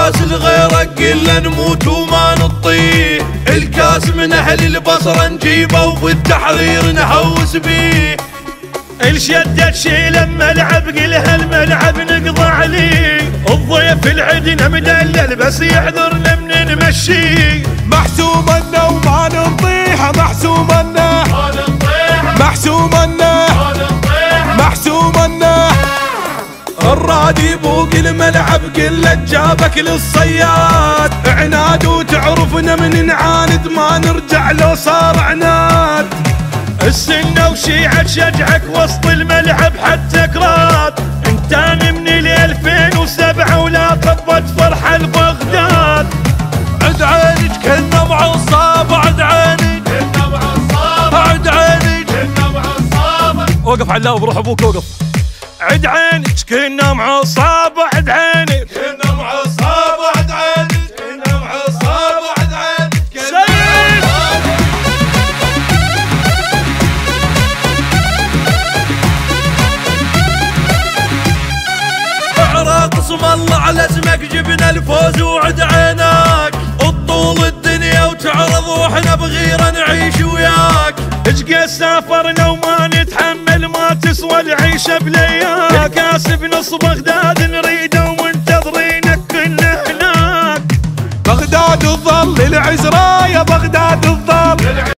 الكاس لغيرك قل نموت وما نطيه، الكاس من اهل البصره نجيبه وفي التحرير نهوس بيه. الشدة تشيل ملعب قلها الملعب نقضى عليه، الضيف العدنا مدلل بس يحذرنا من نمشيه. محسومنا وما نطيح، محسومنا محسومنا محسومنا. الرادي فوق الملعب قلت جابك للصياد، عناد وتعرفنا من نعاند ما نرجع لو صار عناد. السنة وشيعة تشجعك وسط الملعب حتى كرات، انت من 2007 ولا طبت فرحة لبغداد. عد عينك كنا معصاب، عد عينك كنا معصاب، عد عينك كنا معصاب. وقف علاء بروح ابوك وقف. عد عينك كنا معصاب، عد عينك كنا معصاب، عد عينك كنا معصاب، عد عينك كنا معصاب. قسم الله على اسمك جبنا الفوز وعد عيناك، الطول الدنيا وتعرض واحنا بغيره نعيش وياك. اشقى سافرنا وما نتحمل ما تسوى العيشه بلياك، الكاس بنص بغداد نريده ومنتظرينك كنا هناك. بغداد تظل العزراء يا بغداد تظل